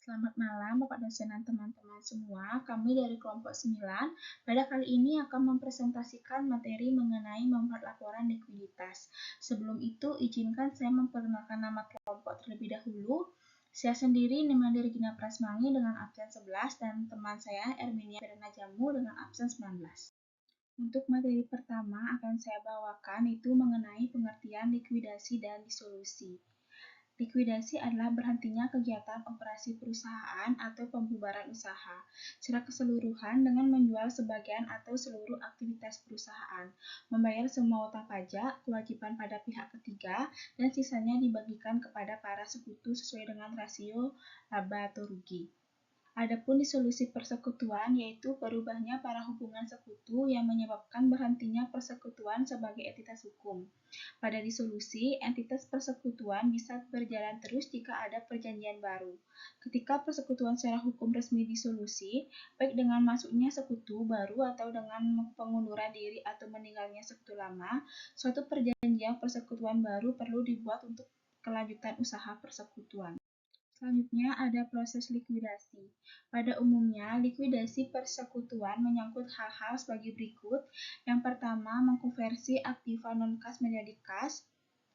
Selamat malam Bapak dosen dan teman-teman semua. Kami dari kelompok 9 pada kali ini akan mempresentasikan materi mengenai membuat laporan likuiditas. Sebelum itu, izinkan saya memperkenalkan nama kelompok terlebih dahulu. Saya sendiri Nimandi Regina Prasmangi dengan absen 11 dan teman saya Erminia Verena Jamu dengan absen 19. Untuk materi pertama akan saya bawakan itu mengenai pengertian likuidasi dan disolusi. Likuidasi adalah berhentinya kegiatan operasi perusahaan atau pembubaran usaha secara keseluruhan dengan menjual sebagian atau seluruh aktivitas perusahaan, membayar semua utang pajak, kewajiban pada pihak ketiga, dan sisanya dibagikan kepada para sekutu sesuai dengan rasio laba atau rugi. Adapun disolusi persekutuan yaitu berubahnya para hubungan sekutu yang menyebabkan berhentinya persekutuan sebagai entitas hukum. Pada disolusi, entitas persekutuan bisa berjalan terus jika ada perjanjian baru. Ketika persekutuan secara hukum resmi disolusi, baik dengan masuknya sekutu baru atau dengan pengunduran diri atau meninggalnya sekutu lama, suatu perjanjian persekutuan baru perlu dibuat untuk kelanjutan usaha persekutuan. Selanjutnya ada proses likuidasi. Pada umumnya, likuidasi persekutuan menyangkut hal-hal sebagai berikut. Yang pertama, mengkonversi aktiva non-kas menjadi kas.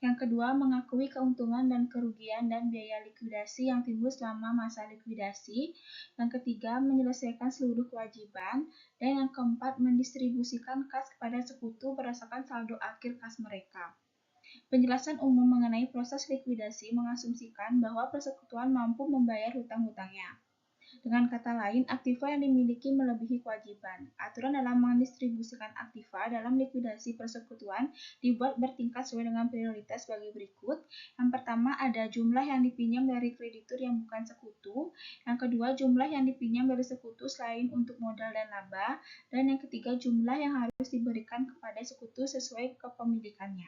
Yang kedua, mengakui keuntungan dan kerugian dan biaya likuidasi yang timbul selama masa likuidasi. Yang ketiga, menyelesaikan seluruh kewajiban. Dan yang keempat, mendistribusikan kas kepada sekutu berdasarkan saldo akhir kas mereka. Penjelasan umum mengenai proses likuidasi mengasumsikan bahwa persekutuan mampu membayar hutang-hutangnya. Dengan kata lain, aktiva yang dimiliki melebihi kewajiban. Aturan dalam mendistribusikan aktiva dalam likuidasi persekutuan dibuat bertingkat sesuai dengan prioritas sebagai berikut. Yang pertama ada jumlah yang dipinjam dari kreditur yang bukan sekutu. Yang kedua, jumlah yang dipinjam dari sekutu selain untuk modal dan laba. Dan yang ketiga, jumlah yang harus diberikan kepada sekutu sesuai kepemilikannya.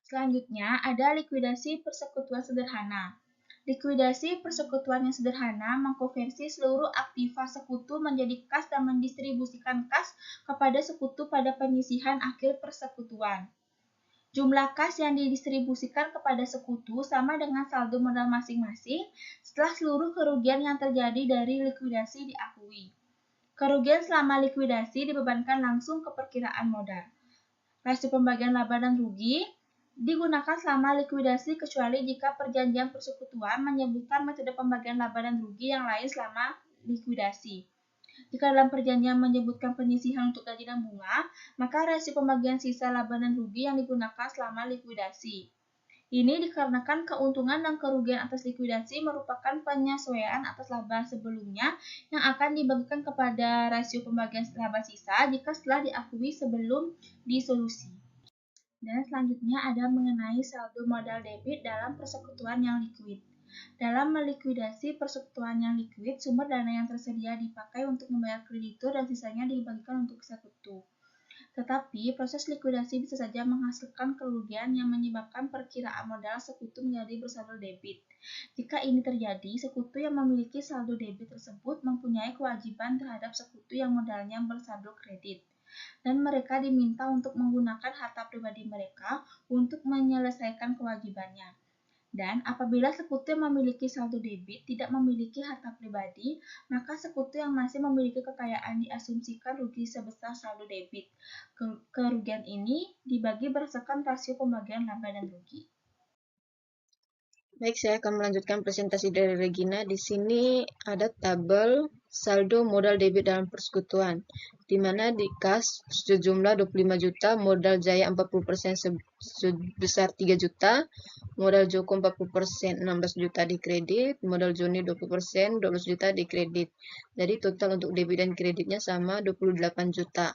Selanjutnya, ada likuidasi persekutuan sederhana. Likuidasi persekutuan yang sederhana mengkonversi seluruh aktiva sekutu menjadi kas dan mendistribusikan kas kepada sekutu pada penyisihan akhir persekutuan. Jumlah kas yang didistribusikan kepada sekutu sama dengan saldo modal masing-masing setelah seluruh kerugian yang terjadi dari likuidasi diakui. Kerugian selama likuidasi dibebankan langsung ke perkiraan modal. Rasio pembagian laba dan rugi digunakan selama likuidasi kecuali jika perjanjian persekutuan menyebutkan metode pembagian laba dan rugi yang lain selama likuidasi. Jika dalam perjanjian menyebutkan penyisihan untuk gaji dan bunga, maka rasio pembagian sisa laba dan rugi yang digunakan selama likuidasi. Ini dikarenakan keuntungan dan kerugian atas likuidasi merupakan penyesuaian atas laba sebelumnya yang akan dibagikan kepada rasio pembagian laba sisa jika setelah diakui sebelum disolusi. Dan selanjutnya ada mengenai saldo modal debit dalam persekutuan yang likuid. Dalam melikuidasi persekutuan yang likuid, sumber dana yang tersedia dipakai untuk membayar kreditur dan sisanya dibagikan untuk sekutu. Tetapi, proses likuidasi bisa saja menghasilkan kerugian yang menyebabkan perkiraan modal sekutu menjadi bersaldo debit. Jika ini terjadi, sekutu yang memiliki saldo debit tersebut mempunyai kewajiban terhadap sekutu yang modalnya bersaldo kredit. Dan mereka diminta untuk menggunakan harta pribadi mereka untuk menyelesaikan kewajibannya. Dan apabila sekutu yang memiliki saldo debit tidak memiliki harta pribadi, maka sekutu yang masih memiliki kekayaan diasumsikan rugi sebesar saldo debit. Kerugian ini dibagi berdasarkan rasio pembagian laba dan rugi. Baik, saya akan melanjutkan presentasi dari Regina. Di sini ada tabel saldo modal debit dalam persekutuan, di mana di kas sejumlah 25 juta, modal Jaya 40% sebesar 3 juta, modal Joko 40% 16 juta di kredit, modal Joni 20% 12 juta di kredit. Jadi total untuk debit dan kreditnya sama 28 juta.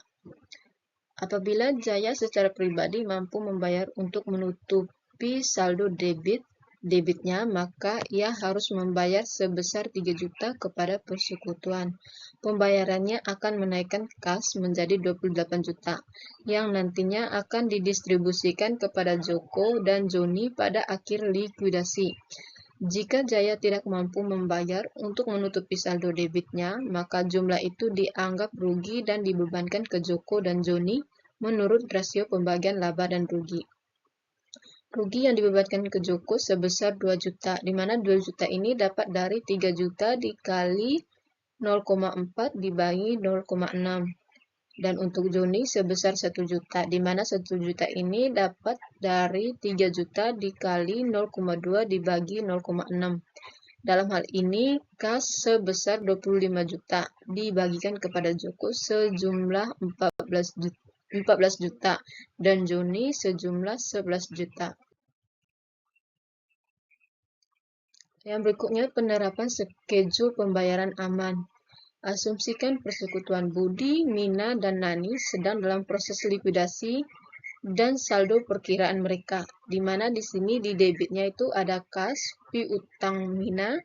Apabila Jaya secara pribadi mampu membayar untuk menutupi saldo debitnya, maka ia harus membayar sebesar 3 juta kepada persekutuan. Pembayarannya akan menaikkan kas menjadi 28 juta, yang nantinya akan didistribusikan kepada Joko dan Joni pada akhir likuidasi. Jika Jaya tidak mampu membayar untuk menutupi saldo debitnya, maka jumlah itu dianggap rugi dan dibebankan ke Joko dan Joni menurut rasio pembagian laba dan rugi. Rugi yang dibebankan ke Joko sebesar 2 juta, di mana 2 juta ini dapat dari 3 juta dikali 0,4 dibagi 0,6. Dan untuk Joni sebesar 1 juta, di mana 1 juta ini dapat dari 3 juta dikali 0,2 dibagi 0,6. Dalam hal ini, kas sebesar 25 juta dibagikan kepada Joko sejumlah 14 juta dan Joni sejumlah 11 juta. Yang berikutnya penerapan schedule pembayaran aman. Asumsikan persekutuan Budi, Mina, dan Nani sedang dalam proses likuidasi dan saldo perkiraan mereka, di mana di sini di debitnya itu ada kas, piutang Mina,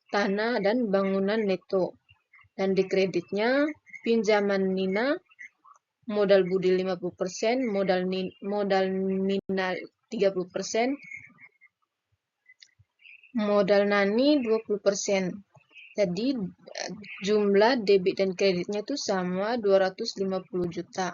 tanah, dan bangunan neto. Dan di kreditnya pinjaman Nina, modal Budi 50%, modal Mina 30%, modal Nani 20%. Jadi jumlah debit dan kreditnya itu sama 250 juta.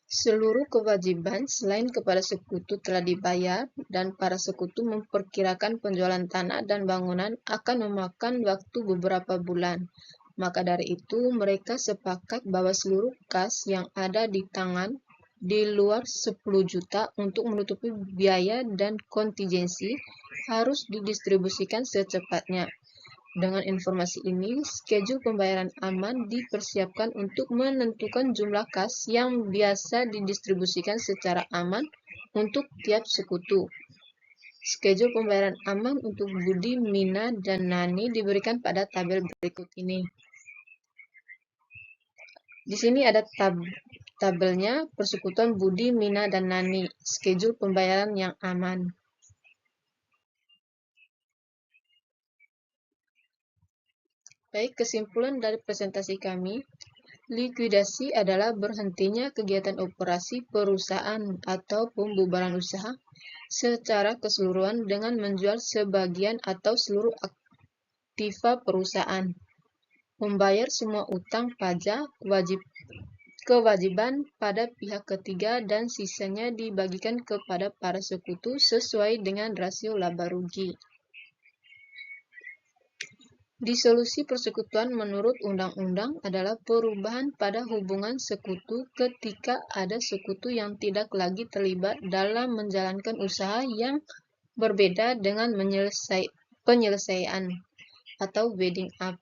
Seluruh kewajiban selain kepada sekutu telah dibayar dan para sekutu memperkirakan penjualan tanah dan bangunan akan memakan waktu beberapa bulan. Maka dari itu mereka sepakat bahwa seluruh kas yang ada di tangan di luar 10 juta untuk menutupi biaya dan kontingensi harus didistribusikan secepatnya. Dengan informasi ini, schedule pembayaran aman dipersiapkan untuk menentukan jumlah kas yang biasa didistribusikan secara aman untuk tiap sekutu. Schedule pembayaran aman untuk Budi, Mina, dan Nani diberikan pada tabel berikut ini. Di sini ada tabelnya persekutuan Budi, Mina, dan Nani, schedule pembayaran yang aman. Baik, kesimpulan dari presentasi kami, likuidasi adalah berhentinya kegiatan operasi perusahaan atau pembubaran usaha secara keseluruhan dengan menjual sebagian atau seluruh aktiva perusahaan, membayar semua utang pajak, kewajiban pada pihak ketiga dan sisanya dibagikan kepada para sekutu sesuai dengan rasio laba rugi. Disolusi persekutuan menurut undang-undang adalah perubahan pada hubungan sekutu ketika ada sekutu yang tidak lagi terlibat dalam menjalankan usaha yang berbeda dengan penyelesaian atau winding up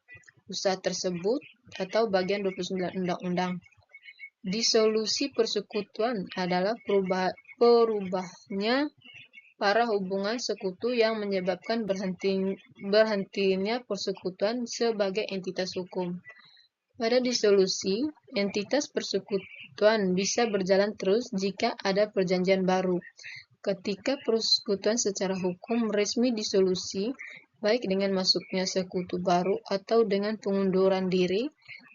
usaha tersebut atau bagian 29 undang-undang. Disolusi persekutuan adalah perubahnya para hubungan sekutu yang menyebabkan berhentinya persekutuan sebagai entitas hukum. Pada disolusi, entitas persekutuan bisa berjalan terus jika ada perjanjian baru. Ketika persekutuan secara hukum resmi disolusi, baik dengan masuknya sekutu baru atau dengan pengunduran diri,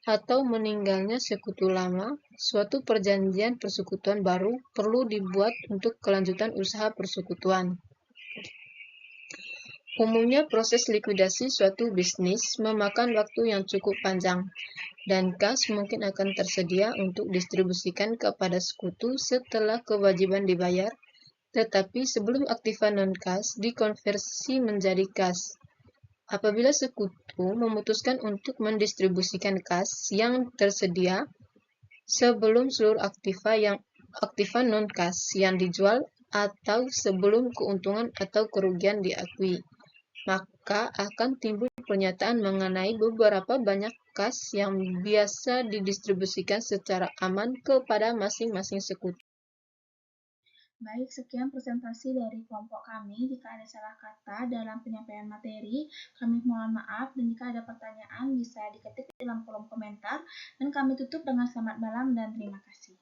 atau meninggalnya sekutu lama, suatu perjanjian persekutuan baru perlu dibuat untuk kelanjutan usaha persekutuan. Umumnya proses likuidasi suatu bisnis memakan waktu yang cukup panjang, dan kas mungkin akan tersedia untuk distribusikan kepada sekutu setelah kewajiban dibayar, tetapi sebelum aktiva non-kas dikonversi menjadi kas. Apabila sekutu memutuskan untuk mendistribusikan kas yang tersedia sebelum seluruh aktiva non-kas yang dijual atau sebelum keuntungan atau kerugian diakui, maka akan timbul pernyataan mengenai beberapa banyak kas yang biasa didistribusikan secara aman kepada masing-masing sekutu. Baik, sekian presentasi dari kelompok kami. Jika ada salah kata dalam penyampaian materi, kami mohon maaf, dan jika ada pertanyaan bisa diketik di dalam kolom komentar, dan kami tutup dengan selamat malam dan terima kasih.